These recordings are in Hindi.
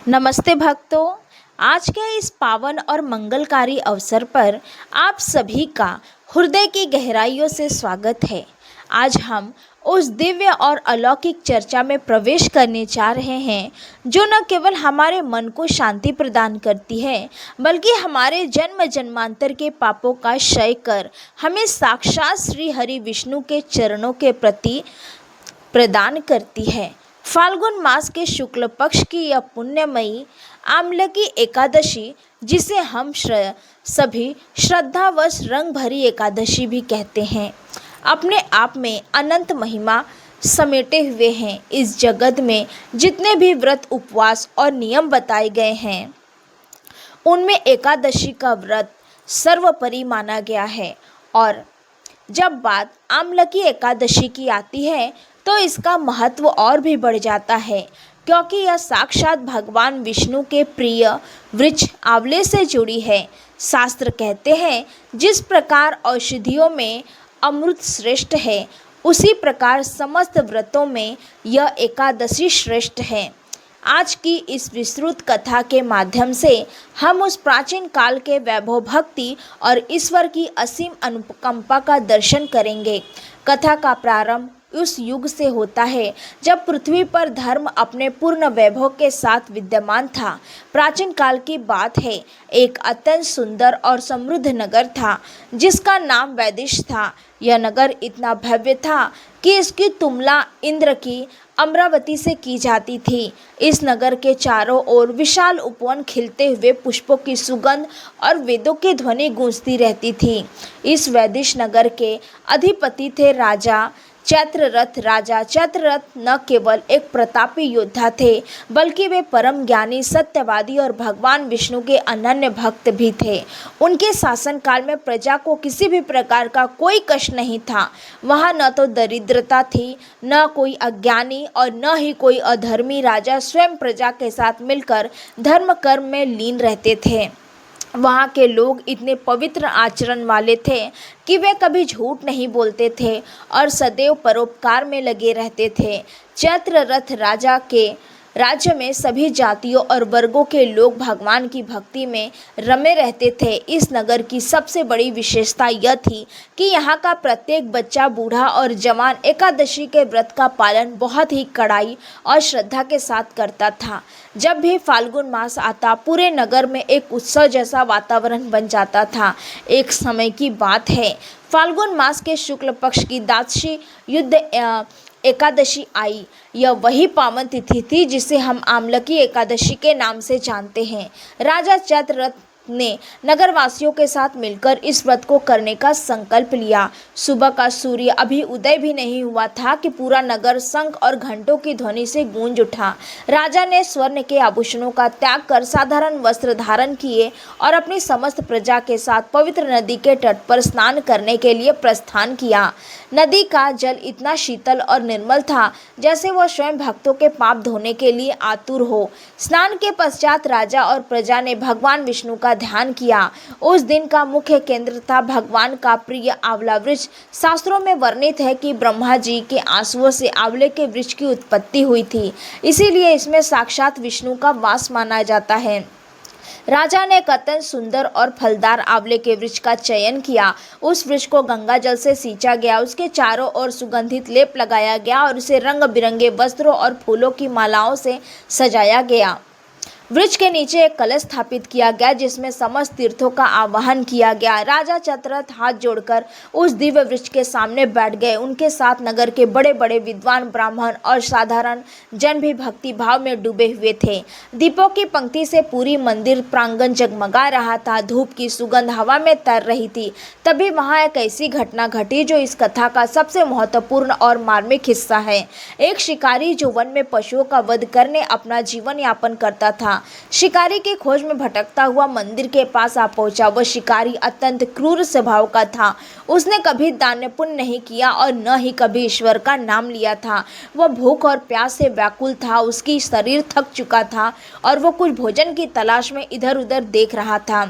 नमस्ते भक्तों। आज के इस पावन और मंगलकारी अवसर पर आप सभी का हृदय की गहराइयों से स्वागत है। आज हम उस दिव्य और अलौकिक चर्चा में प्रवेश करने जा रहे हैं जो न केवल हमारे मन को शांति प्रदान करती है बल्कि हमारे जन्म जन्मांतर के पापों का क्षय कर हमें साक्षात श्री हरि विष्णु के चरणों के प्रति प्रदान करती है। फाल्गुन मास के शुक्ल पक्ष की यह पुण्यमयी आमलकी एकादशी, जिसे हम सभी श्रद्धावश रंग भरी एकादशी भी कहते हैं, अपने आप में अनंत महिमा समेटे हुए हैं। इस जगत में जितने भी व्रत, उपवास और नियम बताए गए हैं उनमें एकादशी का व्रत सर्वोपरि माना गया है। और जब बात आमलकी एकादशी की आती है तो इसका महत्व और भी बढ़ जाता है, क्योंकि यह साक्षात भगवान विष्णु के प्रिय वृक्ष आंवले से जुड़ी है। शास्त्र कहते हैं, जिस प्रकार औषधियों में अमृत श्रेष्ठ है, उसी प्रकार समस्त व्रतों में यह एकादशी श्रेष्ठ है। आज की इस विस्तृत कथा के माध्यम से हम उस प्राचीन काल के वैभव, भक्ति और ईश्वर की असीम अनुकंपा का दर्शन करेंगे। कथा का प्रारंभ उस युग से होता है जब पृथ्वी पर धर्म अपने पूर्ण वैभव के साथ विद्यमान था। प्राचीन काल की बात है। एक अत्यंत सुंदर और समृद्ध नगर था जिसका नाम वैदिश था। यह नगर इतना भव्य था कि इसकी तुलना इंद्र की अमरावती से की जाती थी। इस नगर के चारों ओर विशाल उपवन, खिलते हुए पुष्पों की सुगंध और वेदों की ध्वनि गूंजती रहती थी। इस वैदिश नगर के अधिपति थे राजा चैत्ररथ। राजा चैत्ररथ न केवल एक प्रतापी योद्धा थे, बल्कि वे परम ज्ञानी, सत्यवादी और भगवान विष्णु के अनन्य भक्त भी थे। उनके शासनकाल में प्रजा को किसी भी प्रकार का कोई कष्ट नहीं था। वहाँ न तो दरिद्रता थी, न कोई अज्ञानी और न ही कोई अधर्मी। राजा स्वयं प्रजा के साथ मिलकर धर्म कर्म में लीन रहते थे। वहाँ के लोग इतने पवित्र आचरण वाले थे कि वे कभी झूठ नहीं बोलते थे और सदैव परोपकार में लगे रहते थे। चैत्ररथ राजा के राज्य में सभी जातियों और वर्गों के लोग भगवान की भक्ति में रमे रहते थे। इस नगर की सबसे बड़ी विशेषता यह थी कि यहाँ का प्रत्येक बच्चा, बूढ़ा और जवान एकादशी के व्रत का पालन बहुत ही कड़ाई और श्रद्धा के साथ करता था। जब भी फाल्गुन मास आता, पूरे नगर में एक उत्सव जैसा वातावरण बन जाता था। एक समय की बात है, फाल्गुन मास के शुक्ल पक्ष की द्वादशी युद्ध एकादशी आई। यह वही पावन तिथि थी जिसे हम आमलकी एकादशी के नाम से जानते हैं। राजा चैत्ररथ ने नगरवासियों के साथ मिलकर इस व्रत को करने का संकल्प लिया। सुबह का सूर्य अभी उदय भी नहीं हुआ था कि पूरा नगर शंख और घंटों की ध्वनि से गूंज उठा। राजा ने स्वर्ण के आभूषणों का त्याग कर साधारण वस्त्र धारण किए और अपनी समस्त प्रजा के साथ पवित्र नदी के तट पर स्नान करने के लिए प्रस्थान किया। नदी का जल इतना शीतल और निर्मल था जैसे वह स्वयं भक्तों के पाप धोने के लिए आतुर हो। स्नान के पश्चात राजा और प्रजा ने भगवान विष्णु का ध्यान किया। उस दिन का मुख्य केंद्र था भगवान का प्रिय आंवला वृक्ष। शास्त्रों में वर्णित है कि ब्रह्मा जी के आंसुओं से आंवले के वृक्ष की उत्पत्ति हुई थी, इसीलिए इसमें साक्षात विष्णु का वास माना जाता है। राजा ने एक अत्यंत सुंदर और फलदार आंवले के वृक्ष का चयन किया। उस वृक्ष को गंगा जल से सींचा गया, उसके चारों ओर सुगंधित लेप लगाया गया और उसे रंग बिरंगे वस्त्रों और फूलों की मालाओं से सजाया गया। वृक्ष के नीचे एक कलश स्थापित किया गया जिसमें समस्त तीर्थों का आवाहन किया गया। राजा चैत्ररथ हाथ जोड़कर उस दिव्य वृक्ष के सामने बैठ गए। उनके साथ नगर के बड़े बड़े विद्वान, ब्राह्मण और साधारण जन भी भक्ति भाव में डूबे हुए थे। दीपों की पंक्ति से पूरी मंदिर प्रांगण जगमगा रहा था। धूप की सुगंध हवा में तैर रही थी। तभी वहां एक ऐसी घटना घटी जो इस कथा का सबसे महत्वपूर्ण और मार्मिक हिस्सा है। एक शिकारी जो वन में पशुओं का वध करने अपना जीवन यापन करता था, शिकारी की खोज में भटकता हुआ मंदिर के पास आ पहुंचा। वह शिकारी अत्यंत क्रूर स्वभाव का था। उसने कभी दान पुण्य नहीं किया और न ही कभी ईश्वर का नाम लिया था। वह भूख और प्यास से व्याकुल था। उसकी शरीर थक चुका था और वह कुछ भोजन की तलाश में इधर उधर देख रहा था।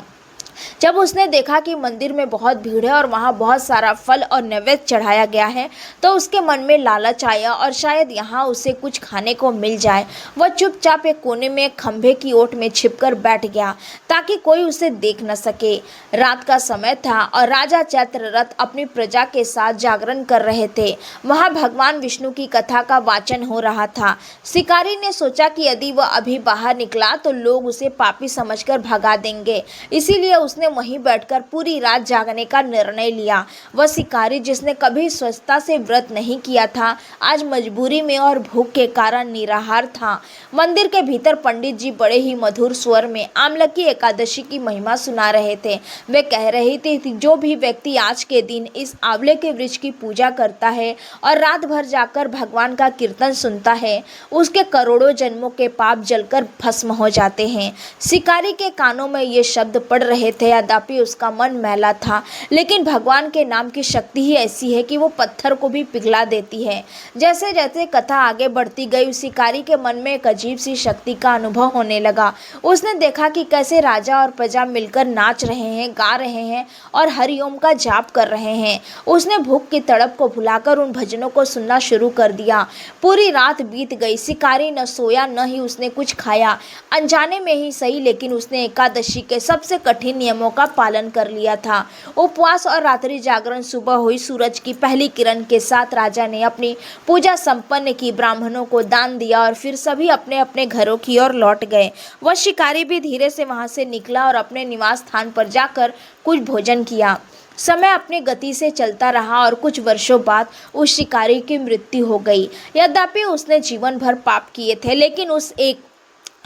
जब उसने देखा कि मंदिर में बहुत भीड़ है और वहाँ बहुत सारा फल और नैवेद्य चढ़ाया गया है तो उसके मन में लालच आया और शायद यहाँ उसे कुछ खाने को मिल जाए। वह चुपचाप एक कोने में एक खंभे की ओट में छिपकर बैठ गया ताकि कोई उसे देख न सके। रात का समय था और राजा चैत्ररथ अपनी प्रजा के साथ जागरण कर रहे थे। वहाँ भगवान विष्णु की कथा का वाचन हो रहा था। शिकारी ने सोचा कि यदि वह अभी बाहर निकला तो लोग उसे पापी समझकर भगा देंगे, इसीलिए उसने वहीं बैठकर पूरी रात जागने का निर्णय लिया। वह शिकारी जिसने कभी स्वच्छता से व्रत नहीं किया था, आज मजबूरी में और भूख के कारण निराहार था। मंदिर के भीतर पंडित जी बड़े ही मधुर स्वर में आमलकी एकादशी की महिमा सुना रहे थे। वे कह रहे थे कि जो भी व्यक्ति आज के दिन इस आंवले के वृक्ष की पूजा करता है और रात भर जाकर भगवान का कीर्तन सुनता है, उसके करोड़ों जन्मों के पाप जलकर भस्म हो जाते हैं। शिकारी के कानों में ये शब्द पड़ रहे थे, यद्यपि उसका मन मैला था, लेकिन भगवान के नाम की शक्ति ही ऐसी है कि वो पत्थर को भी पिघला देती है। जैसे जैसे कथा आगे बढ़ती गई, उस शिकारी के मन में एक अजीब सी शक्ति का अनुभव होने लगा। उसने देखा कि कैसे राजा और प्रजा मिलकर नाच रहे हैं, गा रहे हैं और हरिओम का जाप कर रहे हैं। उसने भूख की तड़प को भुलाकर उन भजनों को सुनना शुरू कर दिया। पूरी रात बीत गई, शिकारी न सोया न ही उसने कुछ खाया। अनजाने में ही सही, लेकिन उसने एकादशी के सबसे कठिन नियमों का पालन कर लिया था। उपवास और रात्रि जागरण। सुबह हुई, सूरज की पहली किरण के साथ राजा ने अपनी पूजा संपन्न की, ब्राह्मणों को दान दिया और फिर सभी अपने अपने घरों की ओर लौट गए। वह शिकारी भी धीरे से वहां से निकला और अपने निवास स्थान पर जाकर कुछ भोजन किया। समय अपनी गति से चलता रहा और कुछ वर्षों बाद उस शिकारी की मृत्यु हो गई। यद्यपि उसने जीवन भर पाप किए थे, लेकिन उस एक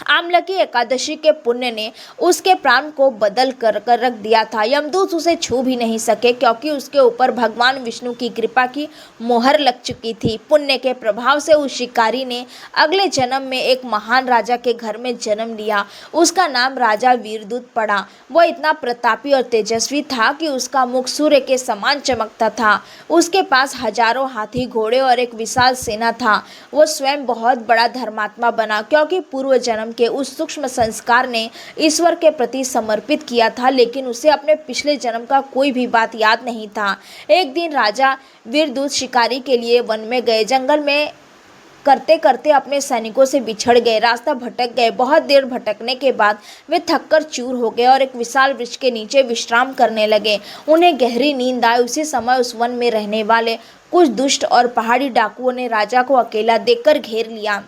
आमलकी एकादशी के पुण्य ने उसके प्राण को बदल कर रख दिया था। यमदूत उसे छू भी नहीं सके, क्योंकि उसके ऊपर भगवान विष्णु की कृपा की मोहर लग चुकी थी। पुण्य के प्रभाव से उस शिकारी ने अगले जन्म में एक महान राजा के घर में जन्म लिया। उसका नाम राजा वीरदूत पड़ा। वह इतना प्रतापी और तेजस्वी था कि उसका मुख सूर्य के समान चमकता था। उसके पास हजारों हाथी, घोड़े और एक विशाल सेना था। वह स्वयं बहुत बड़ा धर्मात्मा बना, क्योंकि पूर्व जन्म के उस सूक्ष्म संस्कार ने ईश्वर के प्रति समर्पित किया था, लेकिन उसे अपने पिछले जन्म का कोई भी बात याद नहीं था। एक दिन राजा वीरदूत शिकारी के लिए वन में गए। जंगल में करते करते अपने सैनिकों से बिछड़ गए, रास्ता भटक गए। बहुत देर भटकने के बाद वे थककर चूर हो गए और एक विशाल वृक्ष के नीचे विश्राम करने लगे। उन्हें गहरी नींद आई। उसी समय उस वन में रहने वाले कुछ दुष्ट और पहाड़ी डाकुओं ने राजा को अकेला देखकर घेर लिया।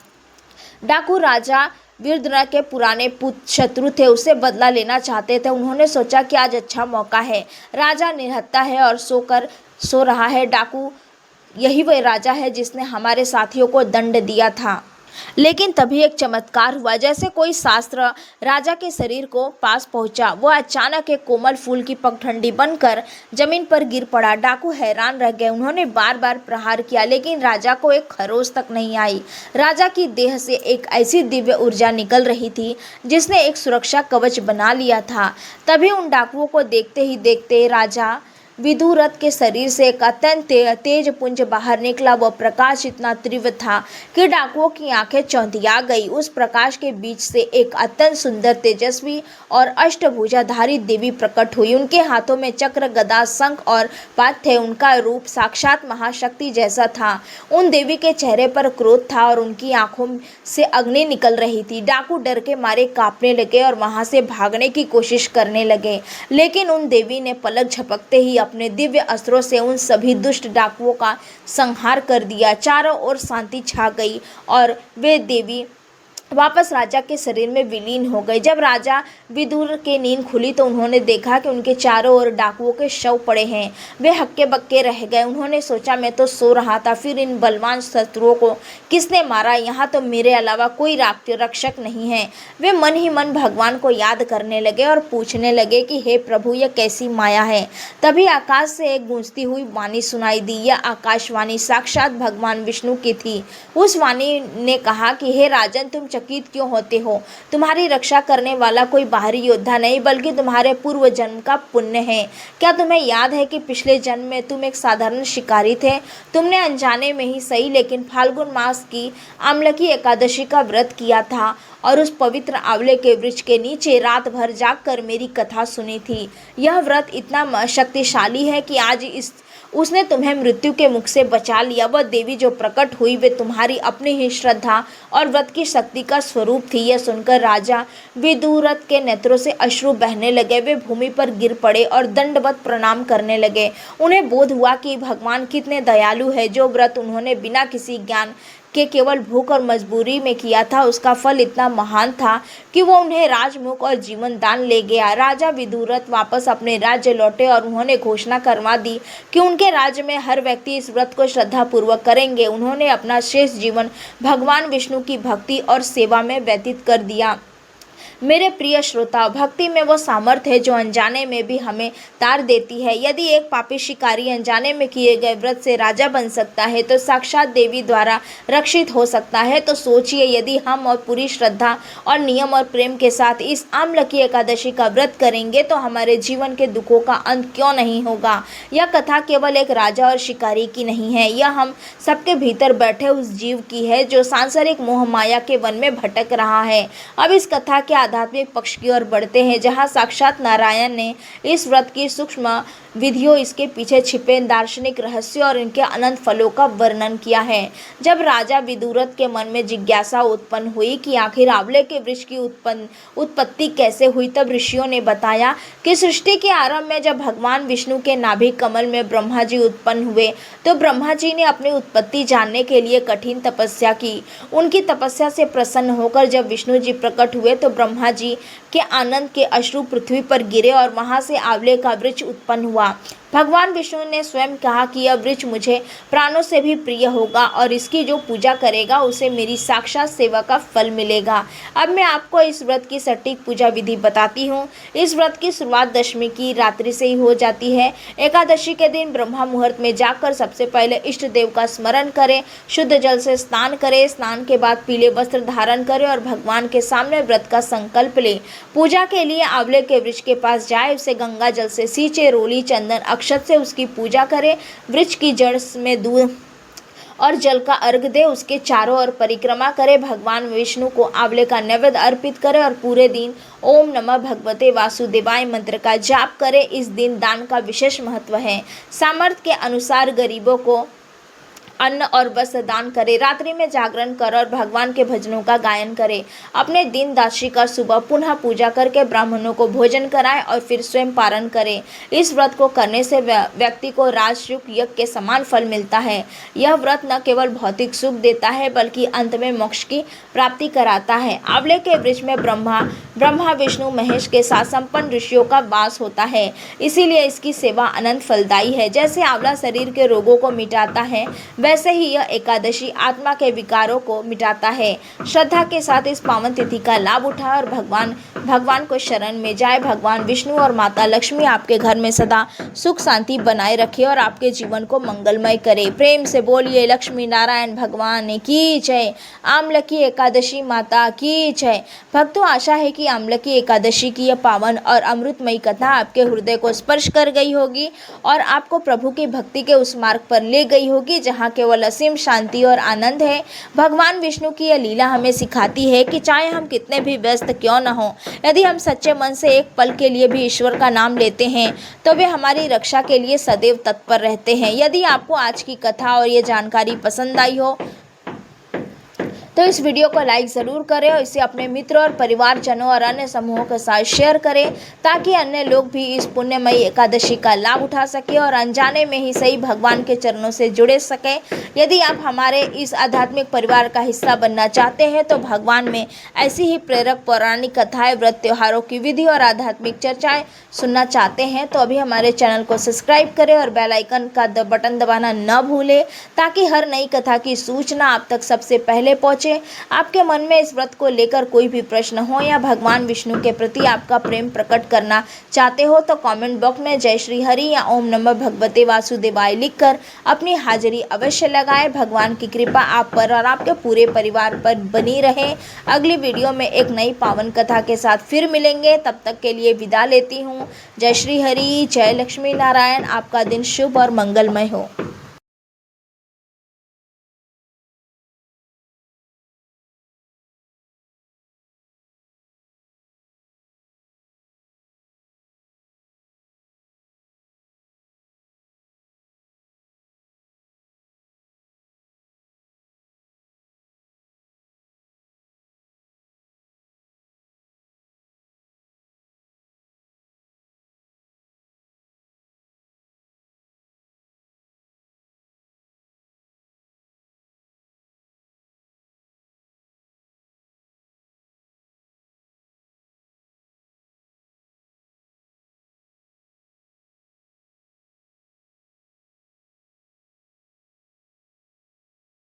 डाकू राजा वीरद्रुत के पुराने शत्रु थे, उससे बदला लेना चाहते थे। उन्होंने सोचा कि आज अच्छा मौका है, राजा निहत्था है और सो रहा है। डाकू यही वह राजा है जिसने हमारे साथियों को दंड दिया था। लेकिन तभी एक चमत्कार हुआ। जैसे कोई शास्त्र राजा के शरीर को पास पहुंचा, वह अचानक एक कोमल फूल की पगडंडी बनकर जमीन पर गिर पड़ा। डाकू हैरान रह गए। उन्होंने बार बार प्रहार किया, लेकिन राजा को एक खरोच तक नहीं आई। राजा की देह से एक ऐसी दिव्य ऊर्जा निकल रही थी जिसने एक सुरक्षा कवच बना लिया था। तभी उन डाकुओं को देखते ही देखते राजा विदुरथ के शरीर से एक अत्यंत तेज पुंज बाहर निकला। वह प्रकाश इतना तीव्र था कि डाकुओं की आंखें चौंधिया गई। उस प्रकाश के बीच से एक अत्यंत सुंदर, तेजस्वी और अष्टभुजाधारी देवी प्रकट हुई। उनके हाथों में चक्र, गदा, शंख और पाश थे। उनका रूप साक्षात महाशक्ति जैसा था। उन देवी के चेहरे पर क्रोध था और उनकी आंखों से अग्नि निकल रही थी। डाकू डर के मारे कांपने लगे और वहां से भागने की कोशिश करने लगे, लेकिन उन देवी ने पलक झपकते ही अपने दिव्य अस्त्रों से उन सभी दुष्ट डाकुओं का संहार कर दिया। चारों ओर शांति छा गई और वे देवी वापस राजा के शरीर में विलीन हो गए। जब राजा विदुर की नींद खुली तो उन्होंने देखा कि उनके चारों ओर डाकुओं के शव पड़े हैं। वे हक्के बक्के रह गए। उन्होंने सोचा, मैं तो सो रहा था, फिर इन बलवान शत्रुओं को किसने मारा? यहाँ तो मेरे अलावा कोई रक्षक नहीं है। वे मन ही मन भगवान को याद करने लगे और पूछने लगे कि हे प्रभु, यह कैसी माया है? तभी आकाश से एक गूंजती हुई वाणी सुनाई दी। यह आकाशवाणी साक्षात भगवान विष्णु की थी। उस वाणी ने कहा कि हे राजन, तुम चकित क्यों होते हो? तुम्हारी रक्षा करने वाला कोई बाहरी योद्धा नहीं बल्कि तुम्हारे पूर्व जन्म का पुण्य है। क्या तुम्हें याद है कि पिछले जन्म में तुम एक साधारण शिकारी थे? तुमने अनजाने में ही सही लेकिन फाल्गुन मास की आमलकी एकादशी का व्रत किया था और उस पवित्र आंवले के वृक्ष के नीचे रात भर जागकर मेरी कथा सुनी थी। यह व्रत इतना शक्तिशाली है कि आज उसने तुम्हें मृत्यु के मुख से बचा लिया। वह देवी जो प्रकट हुई वे तुम्हारी अपनी ही श्रद्धा और व्रत की शक्ति का स्वरूप थी। यह सुनकर राजा विदुरथ के नेत्रों से अश्रु बहने लगे। वे भूमि पर गिर पड़े और दंडवत प्रणाम करने लगे। उन्हें बोध हुआ कि भगवान कितने दयालु है। जो व्रत उन्होंने बिना किसी ज्ञान के केवल भूख और मजबूरी में किया था उसका फल इतना महान था कि वो उन्हें राजमुख और जीवन दान ले गया। राजा विदुरथ वापस अपने राज्य लौटे और उन्होंने घोषणा करवा दी कि उनके राज्य में हर व्यक्ति इस व्रत को श्रद्धापूर्वक करेंगे। उन्होंने अपना शेष जीवन भगवान विष्णु की भक्ति और सेवा में व्यतीत कर दिया। मेरे प्रिय श्रोता, भक्ति में वो सामर्थ्य है जो अनजाने में भी हमें तार देती है। यदि एक पापी शिकारी अनजाने में किए गए व्रत से राजा बन सकता है तो साक्षात देवी द्वारा रक्षित हो सकता है। तो सोचिए, यदि हम और पूरी श्रद्धा और नियम और प्रेम के साथ इस आमलकी एकादशी का व्रत करेंगे तो हमारे जीवन के दुखों का अंत क्यों नहीं होगा। यह कथा केवल एक राजा और शिकारी की नहीं है, यह हम सबके भीतर बैठे उस जीव की है जो सांसारिक मोह माया के वन में भटक रहा है। अब इस कथा के आध्यात्मिक पक्ष की ओर बढ़ते हैं, जहां साक्षात नारायण ने इस व्रत की सूक्ष्म विधियों, इसके पीछे छिपे दार्शनिक रहस्य और इनके अनंत फलों का वर्णन किया है। जब राजा विदुरथ के मन में जिज्ञासा उत्पन्न हुई कि आखिर आंवले के वृक्ष की उत्पत्ति कैसे हुई, तब ऋषियों ने बताया कि सृष्टि के आरंभ में जब भगवान विष्णु के नाभि कमल में ब्रह्मा जी उत्पन्न हुए तो ब्रह्मा जी ने अपनी उत्पत्ति जानने के लिए कठिन तपस्या की। उनकी तपस्या से प्रसन्न होकर जब विष्णु जी प्रकट हुए तो ब्रह्मा जी के आनंद के अश्रु पृथ्वी पर गिरे और वहां से आंवले का वृक्ष उत्पन्न हुआ। भगवान विष्णु ने स्वयं कहा कि यह वृक्ष मुझे प्राणों से भी प्रिय होगा और इसकी जो पूजा करेगा उसे मेरी साक्षात सेवा का फल मिलेगा। अब मैं आपको इस व्रत की सटीक पूजा विधि बताती हूँ। इस व्रत की शुरुआत दशमी की रात्रि से ही हो जाती है। एकादशी के दिन ब्रह्मा मुहूर्त में जाकर सबसे पहले इष्ट देव का स्मरण करें, शुद्ध जल से स्नान करें, स्नान के बाद पीले वस्त्र धारण करें और भगवान के सामने व्रत का संकल्प लें। पूजा के लिए आंवले के वृक्ष के पास जाए, उसे गंगा जल से सींचे, रोली चंदन अक्षत से उसकी पूजा करें, वृक्ष की जड़ में दूध और जल का अर्घ दे, उसके चारों ओर परिक्रमा करें, भगवान विष्णु को आंवले का नैवेद्य अर्पित करें और पूरे दिन ओम नमः भगवते वासुदेवाय मंत्र का जाप करें। इस दिन दान का विशेष महत्व है। सामर्थ्य के अनुसार गरीबों को अन्न और वस्त्र दान करे। रात्रि में जागरण कर और भगवान के भजनों का गायन करे। अपने दिन दासी कर सुबह पुनः पूजा करके ब्राह्मणों को भोजन कराए और फिर स्वयं पारण करे। इस व्रत को करने से व्यक्ति को राजयुग यज्ञ के समान फल मिलता है। यह व्रत न केवल भौतिक सुख देता है बल्कि अंत में मोक्ष की प्राप्ति कराता है। आंवले के वृक्ष में ब्रह्मा विष्णु महेश के साथ संपन्न ऋषियों का वास होता है, इसीलिए इसकी सेवा अनंत फलदायी है। जैसे आंवला शरीर के रोगों को मिटाता है वैसे ही यह एकादशी आत्मा के विकारों को मिटाता है। श्रद्धा के साथ इस पावन तिथि का लाभ उठाए और भगवान को शरण में जाए। भगवान विष्णु और माता लक्ष्मी आपके घर में सदा सुख शांति बनाए रखे और आपके जीवन को मंगलमय करे। प्रेम से बोलिए लक्ष्मी नारायण भगवान की जय। आमलकी एकादशी माता की जय। भक्तों, आशा है कि आमलकी एकादशी की यह पावन और अमृतमयी कथा आपके हृदय को स्पर्श कर गई होगी और आपको प्रभु की भक्ति के उस मार्ग पर ले गई होगी जहाँ केवल असीम शांति और आनंद है। भगवान विष्णु की यह लीला हमें सिखाती है कि चाहे हम कितने भी व्यस्त क्यों न हो, यदि हम सच्चे मन से एक पल के लिए भी ईश्वर का नाम लेते हैं तो वे हमारी रक्षा के लिए सदैव तत्पर रहते हैं। यदि आपको आज की कथा और ये जानकारी पसंद आई हो तो इस वीडियो को लाइक ज़रूर करें और इसे अपने मित्र और परिवारजनों और अन्य समूहों के साथ शेयर करें ताकि अन्य लोग भी इस पुण्यमयी एकादशी का लाभ उठा सकें और अनजाने में ही सही भगवान के चरणों से जुड़े सकें। यदि आप हमारे इस आध्यात्मिक परिवार का हिस्सा बनना चाहते हैं तो भगवान में ऐसी ही प्रेरक पौराणिक कथाएं, व्रत, त्योहारों की विधि और आध्यात्मिक चर्चाएँ सुनना चाहते हैं तो अभी हमारे चैनल को सब्सक्राइब करें और बेल आइकन का बटन दबाना न भूलें ताकि हर नई कथा की सूचना आप तक सबसे पहले पहुँचे। पहुँचे। आपके मन में इस व्रत को लेकर कोई भी प्रश्न हो या भगवान विष्णु के प्रति आपका प्रेम प्रकट करना चाहते हो तो कमेंट बॉक्स में जय श्री हरि या ओम नमः भगवते वासुदेवाय लिखकर अपनी हाजिरी अवश्य लगाएं। भगवान की कृपा आप पर और आपके पूरे परिवार पर बनी रहे। अगली वीडियो में एक नई पावन कथा के साथ फिर मिलेंगे, तब तक के लिए विदा लेती हूँ। जय श्री हरि, जय लक्ष्मी नारायण। आपका दिन शुभ और मंगलमय हो।